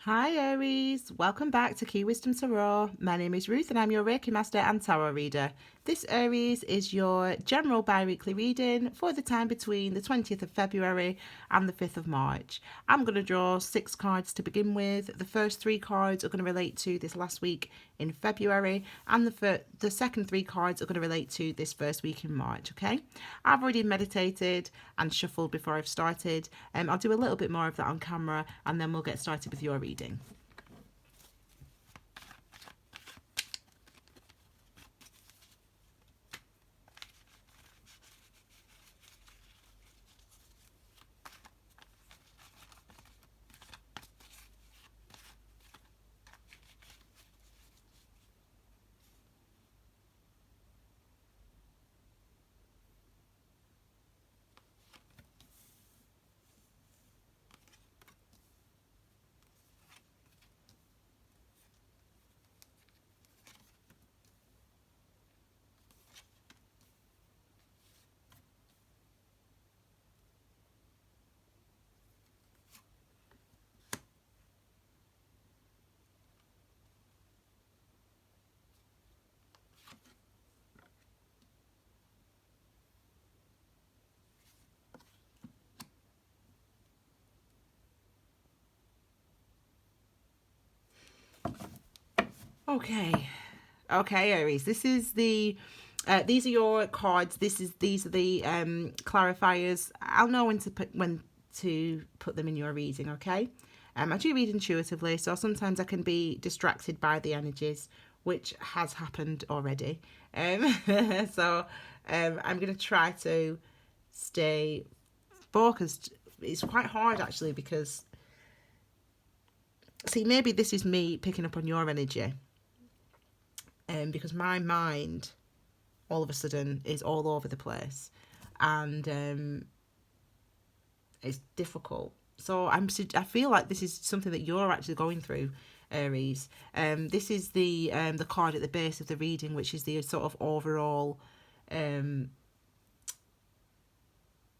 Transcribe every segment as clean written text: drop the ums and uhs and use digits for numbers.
Hi Aries, welcome back to Key Wisdom Tarot. My name is Ruth and I'm your Reiki Master and Tarot Reader. This Aries is your general bi-weekly reading for the time between the 20th of February and the 5th of March. I'm going to draw 6 cards to begin with. The first 3 cards are going to relate to this last week in February, and the second 3 cards are going to relate to this first week in March, okay? I've already meditated and shuffled before I've started. I'll do a little bit more of that on camera and then we'll get started with your reading. Okay, Aries. This is the these are your cards. These are the clarifiers. I'll know when to put them in your reading. Okay. I do read intuitively, so sometimes I can be distracted by the energies, which has happened already. Um, so I'm going to try to stay focused. It's quite hard actually because see, maybe this is me picking up on your energy. Because my mind all of a sudden is all over the place and it's difficult. So I feel like this is something that you're actually going through, Aries. This is the card at the base of the reading, which is the sort of overall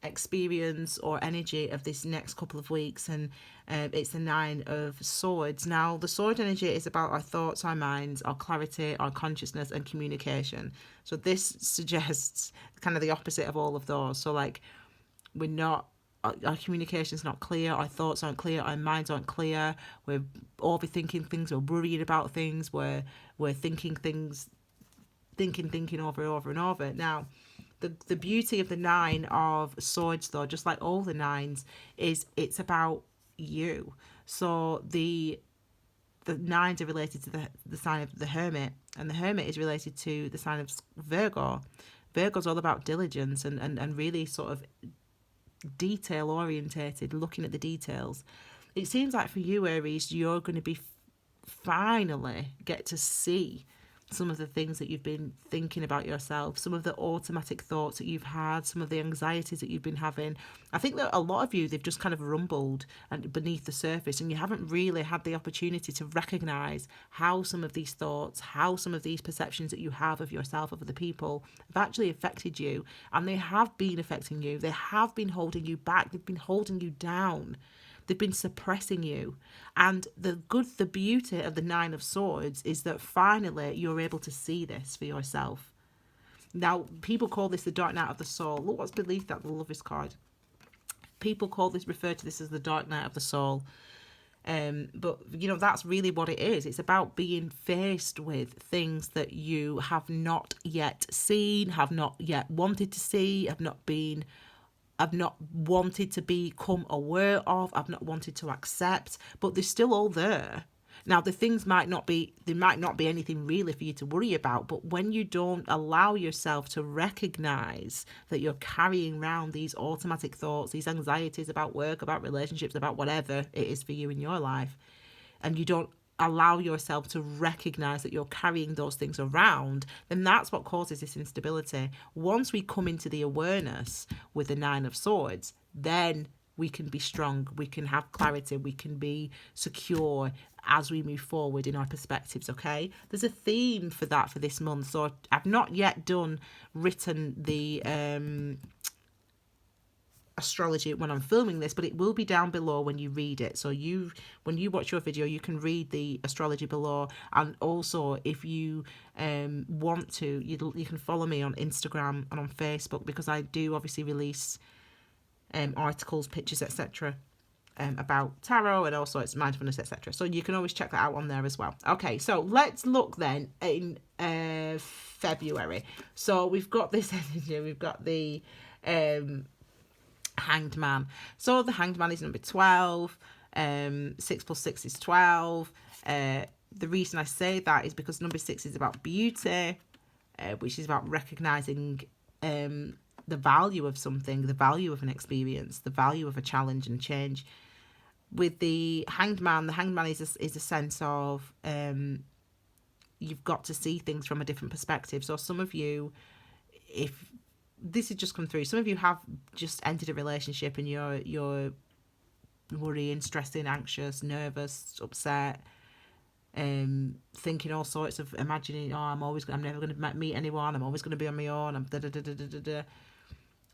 experience or energy of this next couple of weeks, and it's the 9 of Swords. Now the sword energy is about our thoughts, our minds, our clarity, our consciousness and communication. So this suggests kind of the opposite of all of those. So like we're not, our communication's not clear, our thoughts aren't clear, our minds aren't clear, we're overthinking things, we're worried about things, we're thinking things, thinking over and over. Now the beauty of the 9 of Swords, though, just like all the 9s, is it's about you. So the 9s are related to the sign of the Hermit, and the Hermit is related to the sign of Virgo. Virgo's all about diligence and really sort of detail orientated, looking at the details. It seems like for you, Aries, you're going to be finally get to see some of the things that you've been thinking about yourself, some of the automatic thoughts that you've had, some of the anxieties that you've been having. I think that a lot of you, they've just kind of rumbled and beneath the surface, and you haven't really had the opportunity to recognize how some of these thoughts, how some of these perceptions that you have of yourself, of other people, have actually affected you. And they have been affecting you. They have been holding you back. They've been holding you down. They've been suppressing you. And the beauty of the 9 of Swords is that finally you're able to see this for yourself. Now, people call this the dark night of the soul. Look what's beneath that, the Lovers card. People refer to this as the dark night of the soul. But, you know, that's really what it is. It's about being faced with things that you have not yet seen, have not yet wanted to see, I've not wanted to become aware of, I've not wanted to accept, but they're still all there. Now the things might not be anything really for you to worry about, but when you don't allow yourself to recognize that you're carrying around these automatic thoughts, these anxieties about work, about relationships, about whatever it is for you in your life, and you don't allow yourself to recognize that you're carrying those things around, then that's what causes this instability. Once we come into the awareness with the 9 of Swords, then we can be strong, we can have clarity, we can be secure as we move forward in our perspectives, okay? There's a theme for that for this month. So I've not yet written the astrology when I'm filming this, but it will be down below when you read it. So when you watch your video, you can read the astrology below. And also, if you want to, you can follow me on Instagram and on Facebook, because I do obviously release articles, pictures, etc. About tarot, and also it's mindfulness, etc. So you can always check that out on there as well. Okay, so let's look then in February. So we've got this energy, we've got the Hanged Man. So the Hanged Man is number 12. 6 plus 6 is 12. The reason I say that is because number 6 is about beauty, which is about recognizing the value of something, the value of an experience, the value of a challenge and change. With the Hanged Man is a sense of you've got to see things from a different perspective. So some of you, if this has just come through, some of you have just entered a relationship and you're worrying, stressing, anxious, nervous, upset, thinking all sorts of, imagining, I'm never going to meet anyone, I'm always going to be on my own, I'm da-da-da-da-da-da.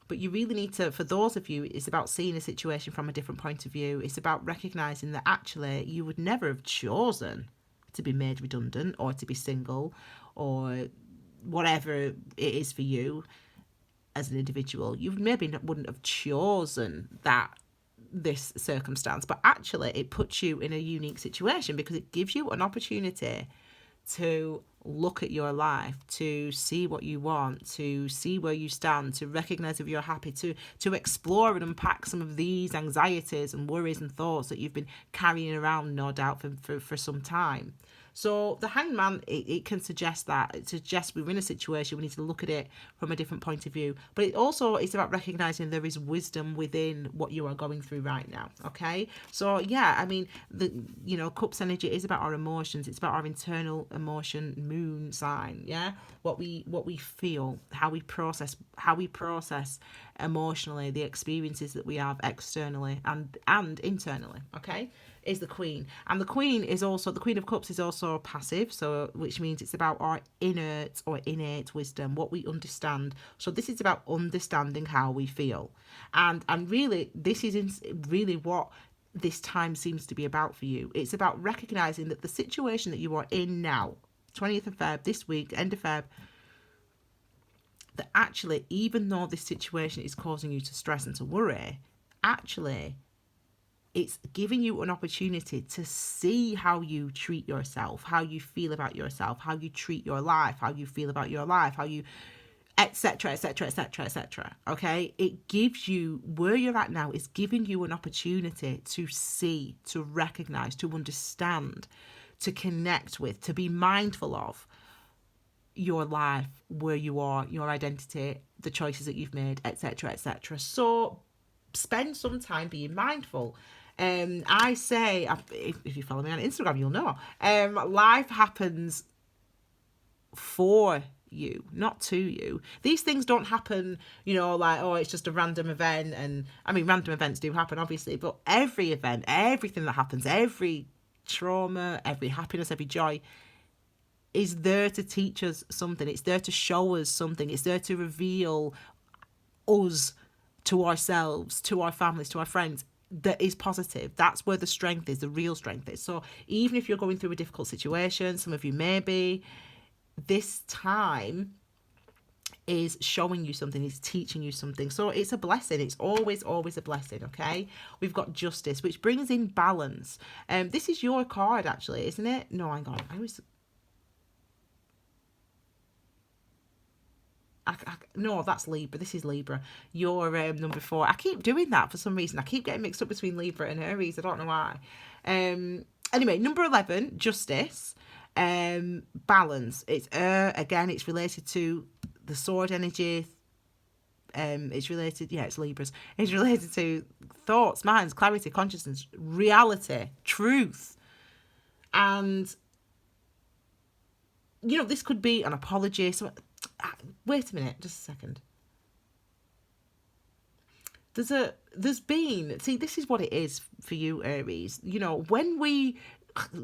But you really need to, for those of you, it's about seeing a situation from a different point of view. It's about recognising that actually you would never have chosen to be made redundant or to be single or whatever it is for you as an individual. You maybe wouldn't have chosen this circumstance, but actually it puts you in a unique situation because it gives you an opportunity to look at your life, to see what you want, to see where you stand, to recognise if you're happy, to explore and unpack some of these anxieties and worries and thoughts that you've been carrying around, no doubt, for some time. So the Hanged Man, it can suggest that. It suggests we're in a situation, we need to look at it from a different point of view. But it's about recognising there is wisdom within what you are going through right now, okay? So, yeah, I mean, Cups energy is about our emotions. It's about our internal emotion, moon sign, yeah? What we feel, how we process emotionally the experiences that we have externally and internally, okay? Is the Queen. And the Queen of Cups is also passive, so which means it's about our innate wisdom, what we understand. So this is about understanding how we feel. And really, this is really what this time seems to be about for you. It's about recognizing that the situation that you are in now, 20th of Feb, this week, end of Feb, that actually, even though this situation is causing you to stress and to worry, actually, it's giving you an opportunity to see how you treat yourself, how you feel about yourself, how you treat your life, how you feel about your life, how you, etc., etc., etc., etc. Okay? It gives you, where you're at now is giving you an opportunity to see, to recognize, to understand, to connect with, to be mindful of your life, where you are, your identity, the choices that you've made, etc., etc. So spend some time being mindful. I say, if you follow me on Instagram, you'll know, life happens for you, not to you. These things don't happen, like, oh, it's just a random event. And I mean, random events do happen, obviously, but every event, everything that happens, every trauma, every happiness, every joy is there to teach us something. It's there to show us something. It's there to reveal us to ourselves, to our families, to our friends, that is positive. That's where the strength is, the real strength is. So even if you're going through a difficult situation, some of you may be, this time is showing you something, is teaching you something. So it's a blessing. It's always a blessing, okay? We've got Justice, which brings in balance. This is your card, actually, isn't it? No, hang on. No, that's Libra. This is Libra. You're number 4. I keep doing that for some reason. I keep getting mixed up between Libra and Aries. I don't know why. Anyway, number 11, Justice. Balance. It's again, it's related to the sword energy. It's related, it's Libras. It's related to thoughts, minds, clarity, consciousness, reality, truth. And, this could be an apology. So, wait a minute, just a second. There's been, see, this is what it is for you, Aries. When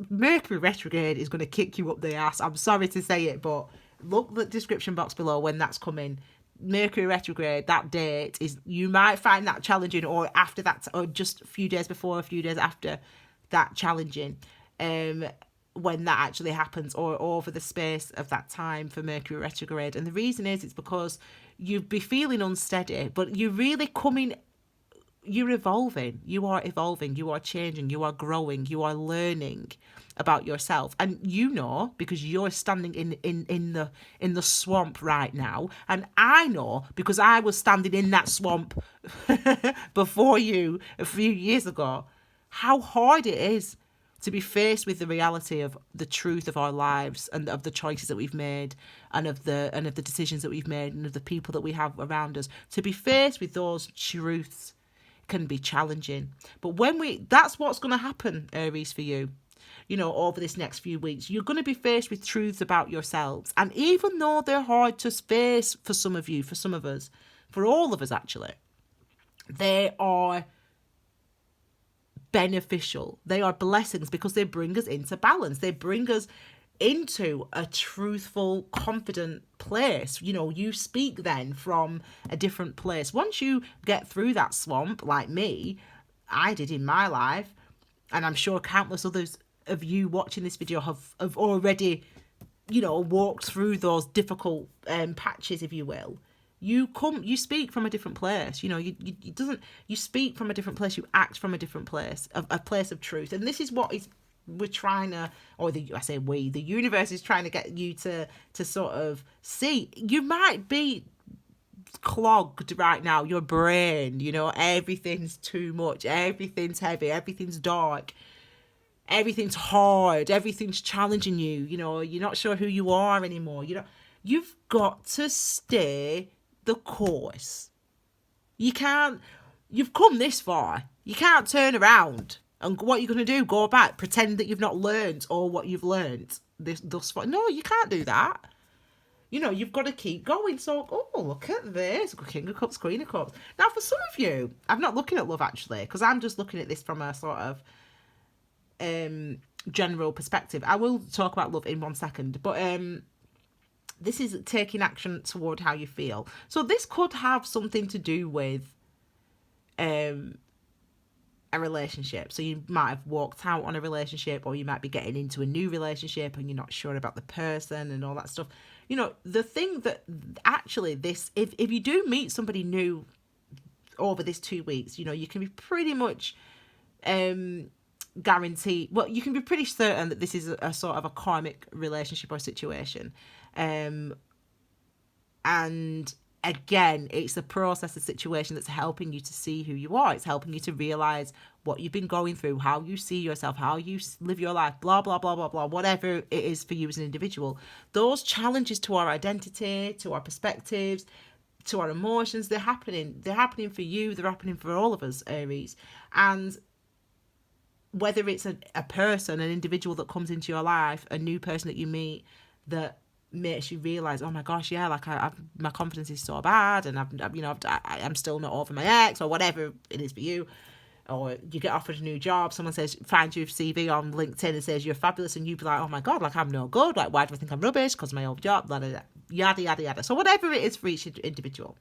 Mercury retrograde is going to kick you up the ass. I'm sorry to say it, but look the description box below when that's coming. Mercury retrograde, that date is, you might find that challenging, or after that, or just a few days before, a few days after that challenging, when that actually happens, or over the space of that time for Mercury retrograde. And the reason is, it's because you'd be feeling unsteady, but you're really coming, you're evolving, you are changing, you are growing, you are learning about yourself. And you know, because you're standing in the swamp right now, and I know because I was standing in that swamp before you a few years ago, how hard it is to be faced with the reality of the truth of our lives, and of the choices that we've made, and of the decisions that we've made, and of the people that we have around us. To be faced with those truths can be challenging. But that's what's going to happen, Aries, for you. You know, over this next few weeks, you're going to be faced with truths about yourselves. And even though they're hard to face for some of you, for some of us, for all of us actually, they are beneficial. They are blessings, because they bring us into balance. They bring us into a truthful, confident place. You know, you speak then from a different place. Once you get through that swamp, like me, I did in my life, and I'm sure countless others of you watching this video have already, you know, walked through those difficult patches, if you will. You speak from a different place. You know, you speak from a different place. You act from a different place, a place of truth. And this is what we're trying to, the universe is trying to get you to sort of see. You might be clogged right now, your brain, you know, everything's too much, everything's heavy, everything's dark, everything's hard, everything's challenging you, you know, you're not sure who you are anymore. You know, you've got to stay the course. You've come this far, you can't turn around. And what you're going to do, go back, pretend that you've not learned all what you've learned thus far. No, you can't do that. You know, you've got to keep going. So, look at this. King of Cups, Queen of Cups. Now, for some of you, I'm not looking at love, actually, because I'm just looking at this from a sort of general perspective. I will talk about love in 1 second. But this is taking action toward how you feel. So this could have something to do with a relationship. So you might have walked out on a relationship, or you might be getting into a new relationship and you're not sure about the person and all that stuff. You know, the thing that actually this, if you do meet somebody new over this 2 weeks, you know, you can be pretty much guaranteed, well, you can be pretty certain that this is a sort of a karmic relationship or situation. And again, it's the process, the situation that's helping you to see who you are. It's helping you to realize what you've been going through, how you see yourself, how you live your life, blah, blah, blah, blah, blah, whatever it is for you as an individual. Those challenges to our identity, to our perspectives, to our emotions, they're happening. They're happening for you. They're happening for all of us, Aries. And whether it's a person, an individual that comes into your life, a new person that you meet that makes you realize, oh my gosh, yeah, like my confidence is so bad, and I'm still not over my ex, or whatever it is for you. Or you get offered a new job, someone says, finds your CV on LinkedIn and says you're fabulous, and you be like, oh my god, like I'm no good, like why do I think I'm rubbish because of my old job, blah, blah, blah, yada yada yada. So whatever it is for each individual,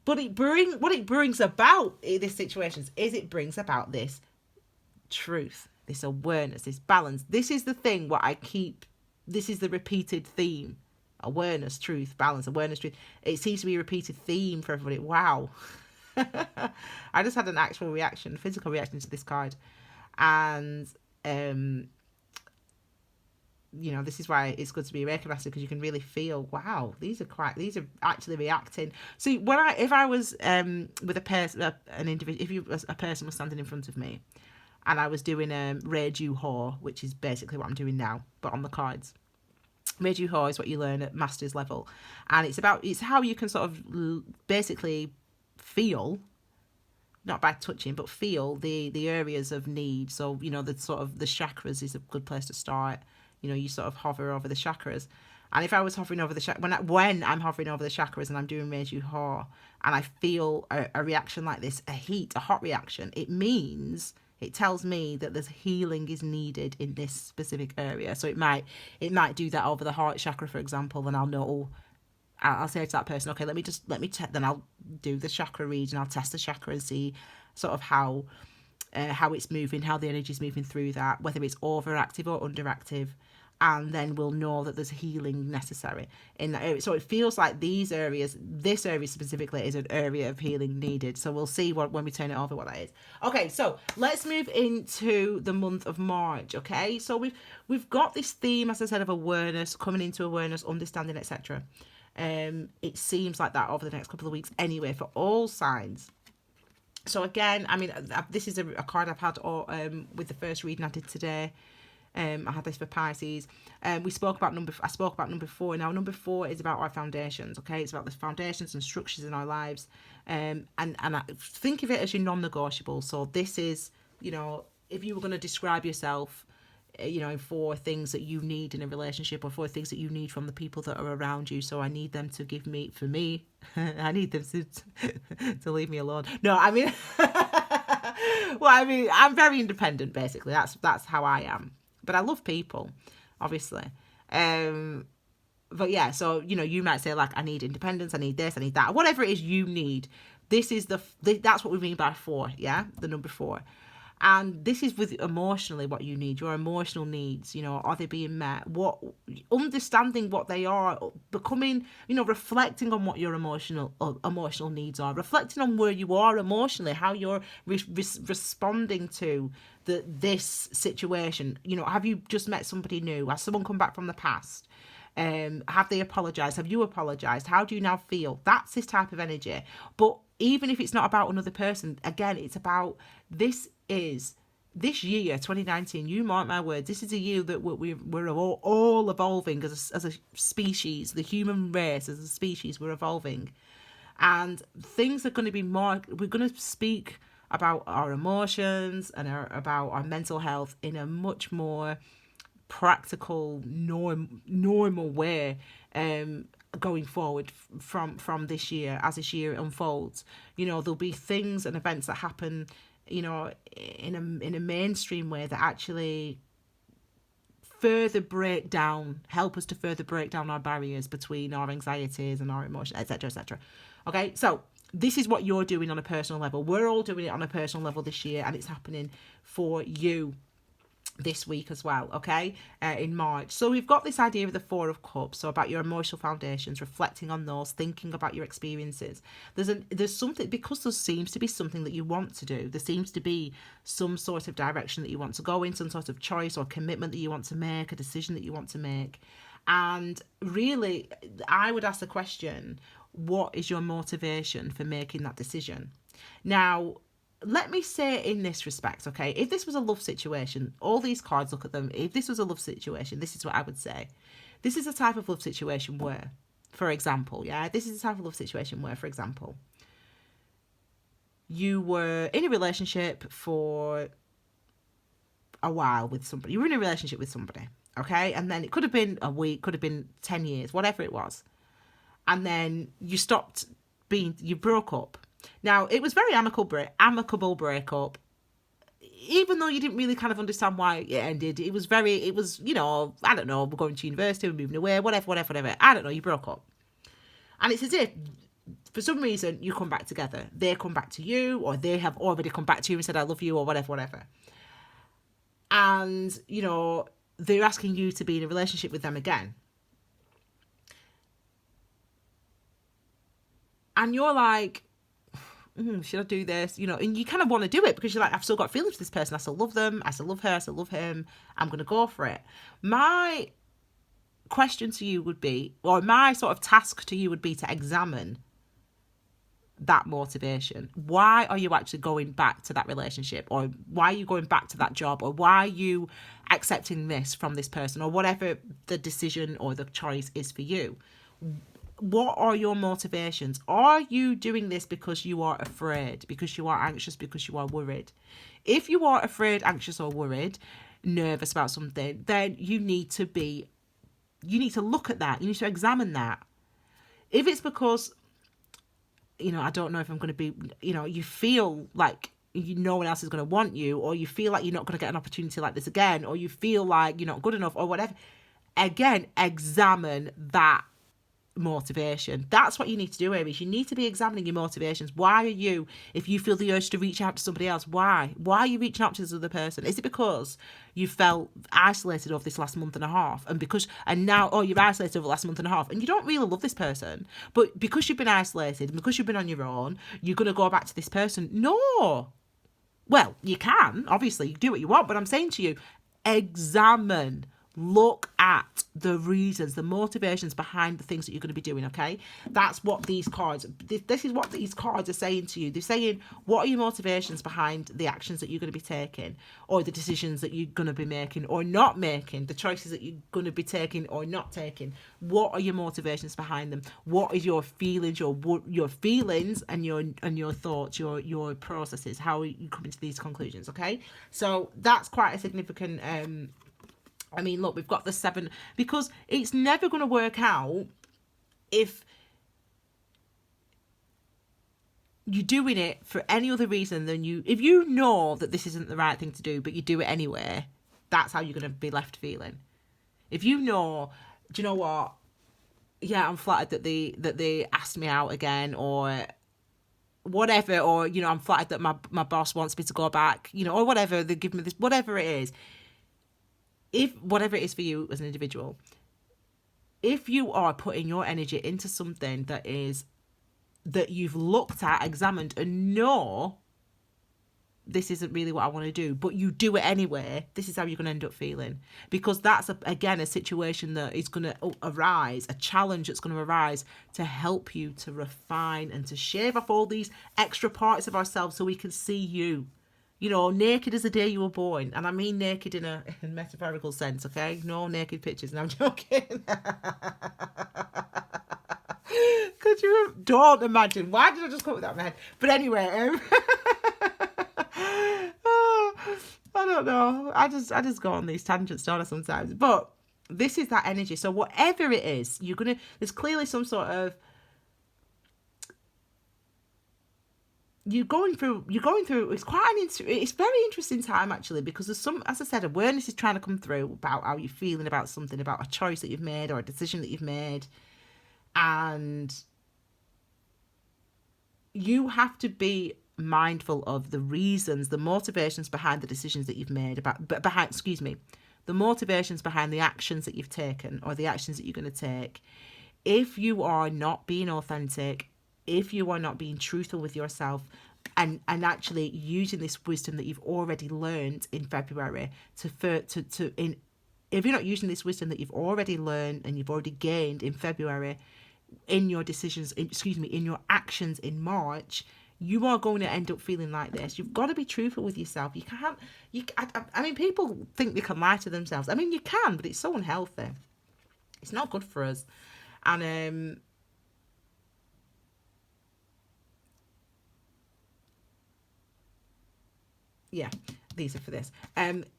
but what it brings about in these situations is it brings about this truth, this awareness, this balance. This is the thing this is the repeated theme: awareness, truth, balance, awareness, truth. It seems to be a repeated theme for everybody. Wow. I just had an actual reaction, physical reaction to this card. And, this is why it's good to be a Reiki master, because you can really feel, wow, these are actually reacting. See, if I was with a person, an individual, if a person was standing in front of me, and I was doing Reiju Ho, which is basically what I'm doing now, but on the cards. Reiju Ho is what you learn at master's level. And it's how you can sort of basically feel, not by touching, but feel the areas of need. So, the sort of the chakras is a good place to start. You sort of hover over the chakras. And if I was hovering over the when I'm hovering over the chakras and I'm doing Reiju Ho, and I feel a reaction like this, a hot reaction, it tells me that there's healing is needed in this specific area. So it might do that over the heart chakra, for example, and I'll know, I'll say to that person, okay, then I'll do the chakra read and I'll test the chakra and see sort of how it's moving, how the energy is moving through that, whether it's overactive or underactive, and then we'll know that there's healing necessary in that area. So it feels like this area specifically is an area of healing needed. So we'll see when we turn it over what that is. Okay, so let's move into the month of March. Okay, so we've got this theme, as I said, of awareness, coming into awareness, understanding, etc. It seems like that over the next couple of weeks anyway for all signs. So again, I mean, this is a card I've had with the first reading I did today. I had this for Pisces. I spoke about number 4. Now, number 4 is about our foundations. Okay, it's about the foundations and structures in our lives. And I think of it as your non-negotiable. So this is, if you were going to describe yourself, in 4 things that you need in a relationship, or 4 things that you need from the people that are around you. So I need them to give me, for me, I need them to leave me alone. No, I mean, well, I mean, I'm very independent, basically. That's how I am. But I love people, obviously. But yeah, so, you might say, like, I need independence, I need this, I need that. Whatever it is you need, that's what we mean by 4, yeah? The number 4. And this is with emotionally what you need, your emotional needs, are they being met? Understanding what they are, becoming, reflecting on what your emotional needs are, reflecting on where you are emotionally, how you're responding to this situation. Have you just met somebody new? Has someone come back from the past? Have they apologized? Have you apologized? How do you now feel? That's this type of energy. But even if it's not about another person, again, it's about this year, 2019, you mark my words, this is a year that we're all evolving as a species. The human race as a species, we're evolving. And things are going to be more, we're going to speak about our emotions and about our mental health in a much more practical, normal way going forward from this year, as this year unfolds. There'll be things and events that happen, in a mainstream way that actually help us to further break down our barriers between our anxieties and our emotions, etc., etc. Okay, so this is what you're doing on a personal level. We're all doing it on a personal level this year, and it's happening for you this week as well, okay, in March. So we've got this idea of the 4 of Cups, so about your emotional foundations, reflecting on those, thinking about your experiences. There's something, because there seems to be something that you want to do. There seems to be some sort of direction that you want to go in, some sort of choice or commitment that you want to make, a decision that you want to make. And really, I would ask the question, what is your motivation for making that decision? Now, let me say in this respect, okay, if this was a love situation, all these cards, look at them. If this was a love situation, this is what I would say. This is a type of love situation where, for example, you were in a relationship for a while with somebody. You were in a relationship with somebody, okay? And then it could have been a week, could have been 10 years, whatever it was. And then you broke up. Now, it was very amicable breakup, even though you didn't really kind of understand why it ended. It was, I don't know, we're going to university, we're moving away, whatever. I don't know, you broke up. And it's as if, for some reason, you come back together. They come back to you, or they have already come back to you and said, I love you, or whatever. And, they're asking you to be in a relationship with them again. And you're like, should I do this? And you kind of want to do it because you're like, I've still got feelings for this person. I still love them. I still love her. I still love him. I'm going to go for it. My question to you would be, or my sort of task to you would be to examine that motivation. Why are you actually going back to that relationship? Or why are you going back to that job? Or why are you accepting this from this person? Or whatever the decision or the choice is for you. What are your motivations? Are you doing this because you are afraid, because you are anxious, because you are worried? If you are afraid, anxious, or worried, nervous about something, then you need to look at that. You need to examine that. If it's because, I don't know if I'm going to be, you feel like no one else is going to want you, or you feel like you're not going to get an opportunity like this again, or you feel like you're not good enough, or whatever, again, examine that motivation. That's what you need to do, Aries. You need to be examining your motivations. Why are you, if you feel the urge to reach out to somebody else, why are you reaching out to this other person? Is it because you felt isolated over this last month and a half, and now you're isolated over the last month and a half, and you don't really love this person, but because you've been isolated and because you've been on your own, you're going to go back to this person? No. Well, you can, obviously, you do what you want, but I'm saying to you, examine, look at the reasons, the motivations behind the things that you're going to be doing, okay? That's what these cards, this is what these cards are saying to you. They're saying, what are your motivations behind the actions that you're going to be taking, or the decisions that you're going to be making or not making, the choices that you're going to be taking or not taking? What are your motivations behind them? What is your feelings, your feelings and your thoughts, your processes? How are you coming to these conclusions, okay? So that's quite a significant I mean, look, we've got the 7, because it's never going to work out if you're doing it for any other reason than if you know that this isn't the right thing to do, but you do it anyway. That's how you're going to be left feeling. If you know, do you know what? Yeah, I'm flattered that they asked me out again, or whatever, or, I'm flattered that my boss wants me to go back, or whatever, they give me this, whatever it is. If whatever it is for you as an individual, if you are putting your energy into something that you've looked at, examined, and know this isn't really what I want to do, but you do it anyway, this is how you're going to end up feeling. Because that's, again, a situation that is going to arise, a challenge that's going to arise to help you to refine and to shave off all these extra parts of ourselves so we can see you. Naked as the day you were born. And I mean naked in a metaphorical sense, okay? No naked pictures. No, I'm joking. Could you? Don't imagine. Why did I just come up with that in my head? But anyway, I don't know. I just go on these tangents, don't I, sometimes? But this is that energy. So whatever it is, there's clearly some sort of, you're going through it's very interesting time, actually, because there's some, as I said, awareness is trying to come through about how you're feeling about something, about a choice that you've made or a decision that you've made, and you have to be mindful of the reasons, the motivations behind the decisions that you've made, the motivations behind the actions that you've taken or the actions that you're going to take. If you are not being authentic, if you are not being truthful with yourself, and actually using this wisdom that you've already learned in February if you're not using this wisdom that you've already learned and you've already gained in February in your decisions, in your actions in March, you are going to end up feeling like this. You've got to be truthful with yourself. I mean, people think they can lie to themselves. I mean, you can, but it's so unhealthy. It's not good for us. And yeah, these are for this.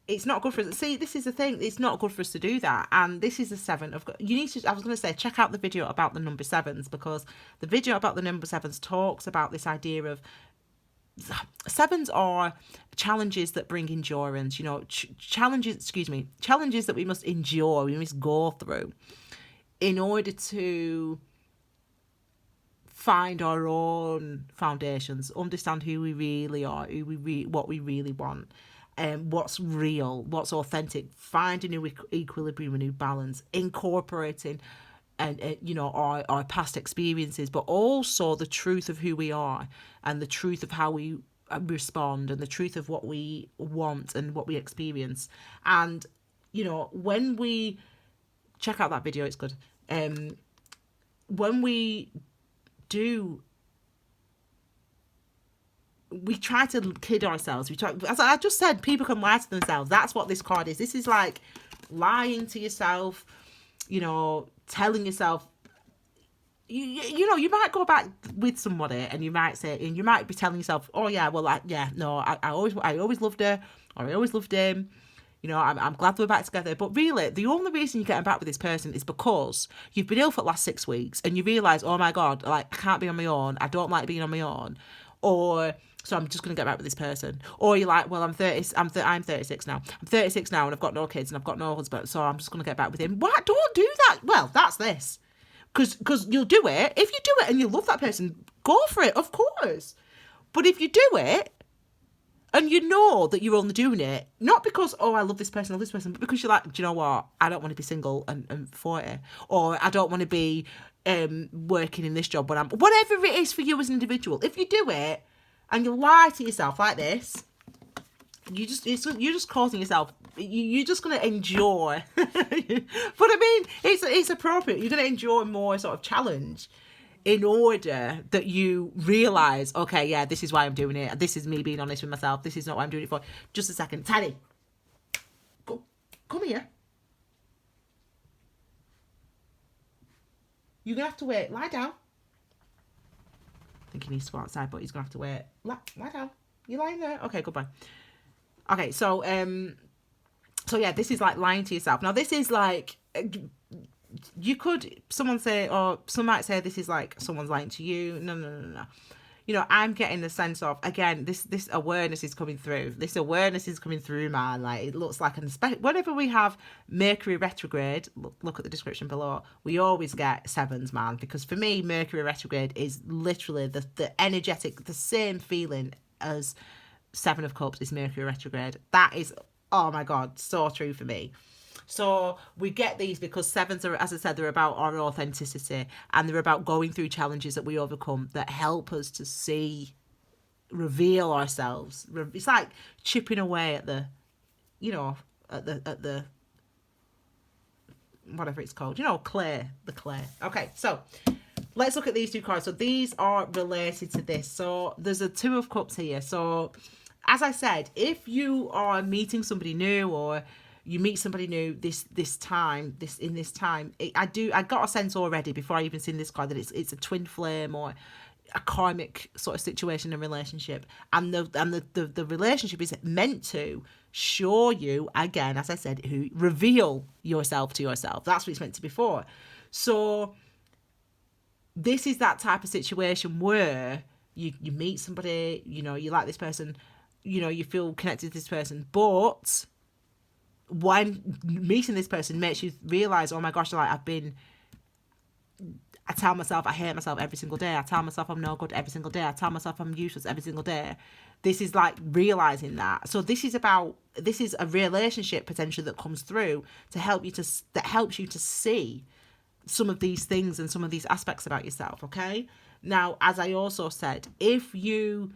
It's not good for us. See, this is the thing. It's not good for us to do that. And this is a 7 of. You need to. I was going to say, check out the video about the number 7s, because the video about the number 7s talks about this idea of 7s are challenges that bring endurance. Challenges that we must endure. We must go through in order to find our own foundations, understand who we really are, what we really want, what's real, what's authentic, find a new equilibrium, a new balance, incorporating our past experiences, but also the truth of who we are and the truth of how we respond and the truth of what we want and what we experience. And when we check out that video, it's good. When we try to kid ourselves. As I just said, people can lie to themselves. That's what this card is. This is like lying to yourself, telling yourself, you might go back with somebody and you might be telling yourself, oh yeah, well, I always loved her, or I always loved him. I'm glad we're back together. But really, the only reason you're getting back with this person is because you've been ill for the last 6 weeks and you realise, oh my God, I can't be on my own. I don't like being on my own. Or, so I'm just going to get back with this person. Or you're like, well, I'm 36 now. I'm 36 now and I've got no kids and I've got no husband. So I'm just going to get back with him. What? Don't do that. Well, that's this. Because you'll do it. If you do it and you love that person, go for it, of course. But if you do it and you know that you're only doing it, not because, oh, I love this person, but because you're like, do you know what? I don't want to be single and 40. Or I don't want to be working in this job when I'm... Whatever it is for you as an individual. If you do it and you lie to yourself like this, you're just causing yourself... You're just going to enjoy. But I mean, it's appropriate. You're going to enjoy more sort of challenge in order that you realise, okay, yeah, this is why I'm doing it. This is me being honest with myself. This is not what I'm doing it for. Just a second. Tiny, come here. You're going to have to wait. Lie down. I think he needs to go outside, but he's going to have to wait. Lie down. You lying there? Okay, goodbye. Okay, so yeah, this is like lying to yourself. Now, this is like, someone might say this is like someone's lying to you. No. You know, I'm getting the sense of, again, this awareness is coming through. This awareness is coming through, man. Like, it looks like whenever we have Mercury retrograde, look at the description below, we always get sevens, man. Because for me, Mercury retrograde is literally the energetic, the same feeling as Seven of Cups is Mercury retrograde. That is, oh my God, so true for me. So we get these because sevens are, as I said, they're about our authenticity, and they're about going through challenges that we overcome that help us to reveal ourselves. It's like chipping away at the whatever it's called, the clay. Okay, so let's look at these two cards. So these are related to this. So there's a Two of Cups here. So as I said, if you are meeting somebody new, or you meet somebody new this time, I got a sense already before I even seen this card that it's a twin flame or a karmic sort of situation and relationship, and the relationship is meant to show you, again, as I said, reveal yourself to yourself. That's what it's meant to be for. So this is that type of situation where you meet somebody, you like this person, you feel connected to this person, but when meeting this person makes you realise, oh my gosh, like I tell myself I hate myself every single day. I tell myself I'm no good every single day. I tell myself I'm useless every single day. This is like realising that. So this is a relationship potentially that comes through that helps you to see some of these things and some of these aspects about yourself, okay? Now, as I also said, if you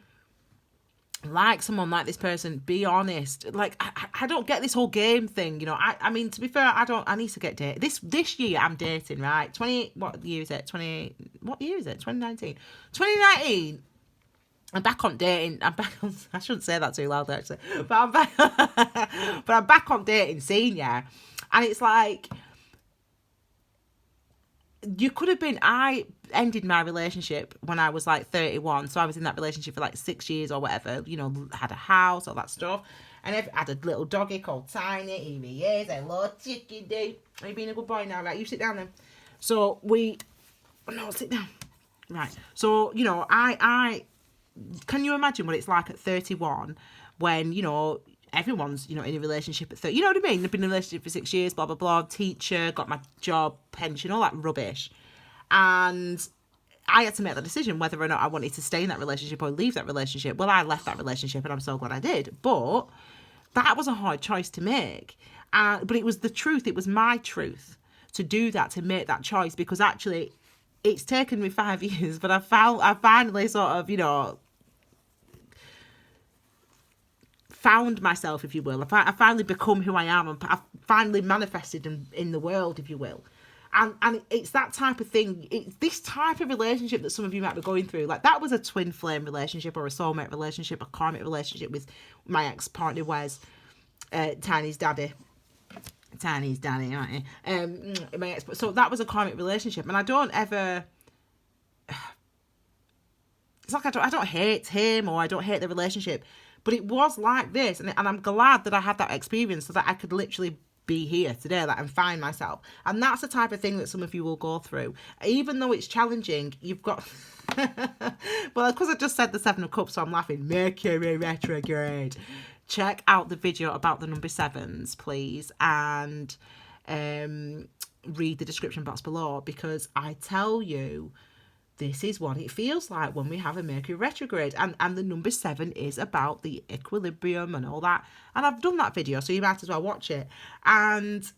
like someone, like this person, be honest. Like, I don't get this whole game thing, I mean, to be fair, I need to get dated. This year I'm dating, right? What year is it? 2019. 2019. I'm back on dating. I shouldn't say that too loud, actually. But I'm back, but I'm back on dating scene, yeah. And it's like, I ended my relationship when I was like 31. So I was in that relationship for like 6 years or whatever, had a house, all that stuff. And I had a little doggy called Tiny. Here he is, a little chicken dude. Are you being a good boy now? Right, you sit down then. So sit down. Right. So, I can you imagine what it's like at 31 when, everyone's, in a relationship at 30, you know what I mean? They've been in a relationship for 6 years, blah, blah, blah, teacher, got my job, pension, all that rubbish. And I had to make the decision whether or not I wanted to stay in that relationship or leave that relationship. Well, I left that relationship and I'm so glad I did. But that was a hard choice to make. But it was the truth. It was my truth to do that, to make that choice, because actually it's taken me 5 years, but I finally sort of, found myself, if you will. I finally become who I am, and I've finally manifested in the world, if you will. And it's that type of thing. It's this type of relationship that some of you might be going through. Like, that was a twin flame relationship, or a soulmate relationship, a karmic relationship with my ex-partner, Wes, Tiny's daddy, aren't you? So that was a karmic relationship, and I don't ever... It's like I don't hate him, or I don't hate the relationship. But it was like this, and I'm glad that I had that experience so that I could literally be here today, and find myself. And that's the type of thing that some of you will go through. Even though it's challenging, you've got... Well, because I just said the Seven of Cups, so I'm laughing. Mercury retrograde. Check out the video about the number sevens, please. And read the description box below, because I tell you, this is what it feels like when we have a Mercury retrograde. And the number 7 is about the equilibrium and all that. And I've done that video, so you might as well watch it. And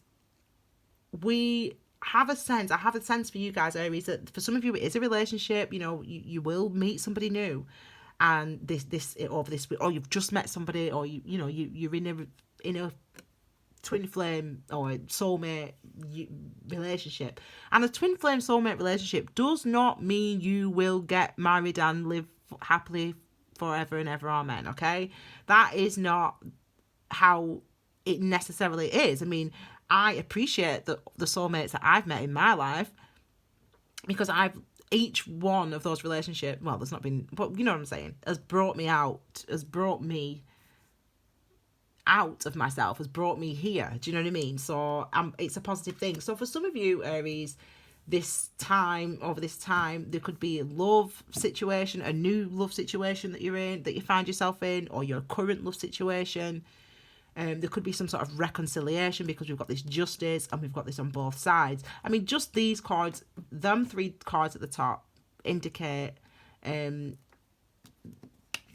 we have a sense, I have a sense for you guys, Aries, that for some of you it is a relationship. You know, you will meet somebody new. And or you've just met somebody, or you're in a twin flame or soulmate relationship. And a twin flame soulmate relationship does not mean you will get married and live happily forever and ever, amen. Okay, that is not how it necessarily is. I mean, I appreciate the soulmates that I've met in my life, because each one of those relationships, well, there's not been, but you know what I'm saying, has brought me out of myself, has brought me here. Do you know what I mean? So it's a positive thing. So for some of you, Aries, over this time, there could be a love situation, a new love situation that you find yourself in, or your current love situation. There could be some sort of reconciliation, because we've got this justice and we've got this on both sides. I mean, just these cards, them 3 cards at the top, indicate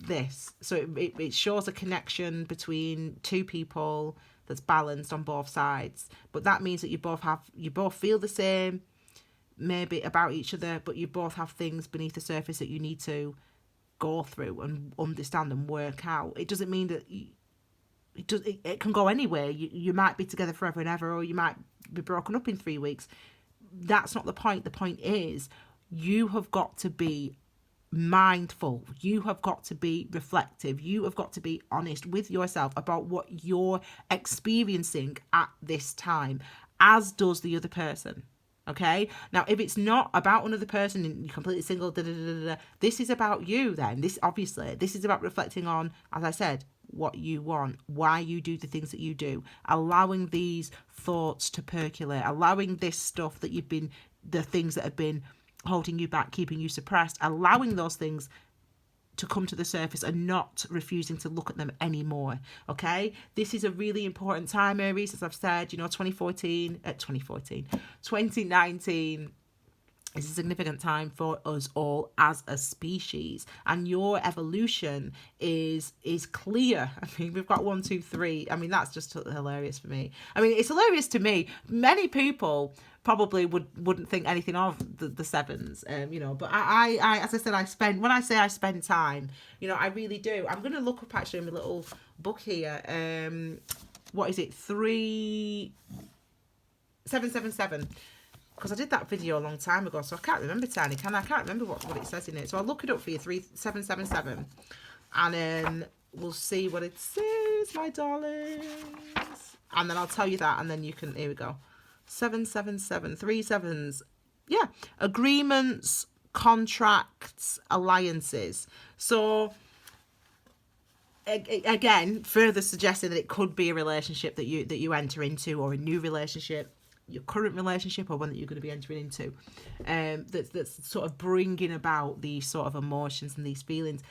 this. So it shows a connection between 2 people that's balanced on both sides. But that means that you both feel the same, maybe, about each other, but you both have things beneath the surface that you need to go through and understand and work out. It doesn't mean that it can go anywhere. You might be together forever and ever, or you might be broken up in 3 weeks. That's not the point. The point is, you have got to be mindful. You have got to be reflective. You have got to be honest with yourself about what you're experiencing at this time, as does the other person. Okay, now if it's not about another person and you're completely single, this is about you. Then this is about reflecting on, as I said, what you want, why you do the things that you do, allowing these thoughts to percolate, allowing this stuff that the things that have been holding you back, keeping you suppressed, allowing those things to come to the surface and not refusing to look at them anymore. Okay, this is a really important time, Aries, as I've said. 2019 is a significant time for us all as a species, and your evolution is clear. I mean, we've got 1, 2, 3. I mean, that's just hilarious for me. I mean, it's hilarious to me. Many people probably wouldn't think anything of the 7s, but I as I said, I spend time, I really do. I'm going to look up actually in my little book here. What is it? 3777. Because I did that video a long time ago, so I can't remember, Tiny. I can't remember what it says in it. So I'll look it up for you, 3777. And then we'll see what it says, my darlings. And then I'll tell you that, and then you can, here we go. 777, 3 sevens. Yeah, agreements, contracts, alliances. So again, further suggesting that it could be a relationship that you enter into, or a new relationship, your current relationship, or one that you're going to be entering into, that's sort of bringing about these sort of emotions and these feelings.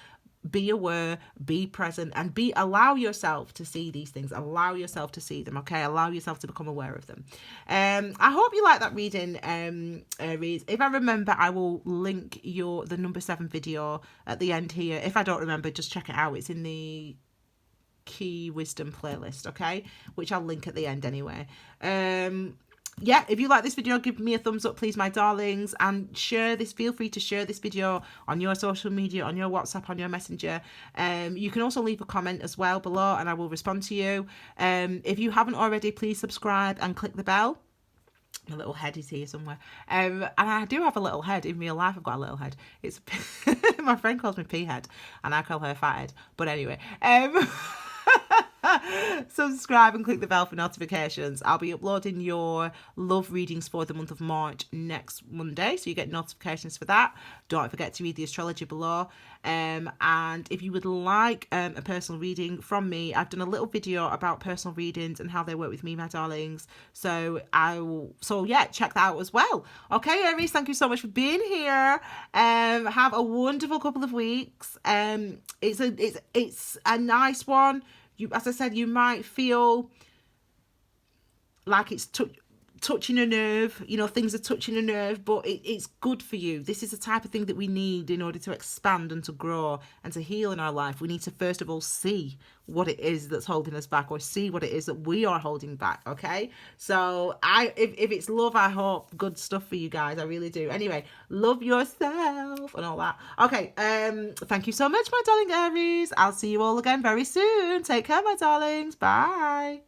Be aware, be present, and allow yourself to see these things. Allow yourself to see them, okay? Allow yourself to become aware of them. I hope you like that reading, Aries. If I remember, I will link the number 7 video at the end here. If I don't remember, just check it out. It's in the Key Wisdom playlist, okay? Which I'll link at the end anyway. Yeah, if you like this video, give me a thumbs up, please, my darlings, and feel free to share this video on your social media, on your WhatsApp, on your Messenger. You can also leave a comment as well below, and I will respond to you. If you haven't already, please subscribe and click the bell. My little head is here somewhere. And I do have a little head. In real life, I've got a little head. It's my friend calls me pea head, and I call her fat head. But anyway, subscribe and click the bell for notifications. I'll be uploading your love readings for the month of March next Monday, so you get notifications for that. Don't forget to read the astrology below. And if you would like a personal reading from me, I've done a little video about personal readings and how they work with me, my darlings. So yeah, check that out as well. Okay, Aries, thank you so much for being here. Have a wonderful couple of weeks. It's a nice one. As I said, you might feel like it's touching a nerve, you know, things are touching a nerve, but it's good for you. This is the type of thing that we need in order to expand and to grow and to heal in our life. We need to first of all see what it is that's holding us back, or see what it is that we are holding back. Okay, so if it's love, I hope good stuff for you guys. I really do. Anyway, love yourself and all that. Okay, thank you so much, my darling Aries. I'll see you all again very soon. Take care, my darlings. Bye.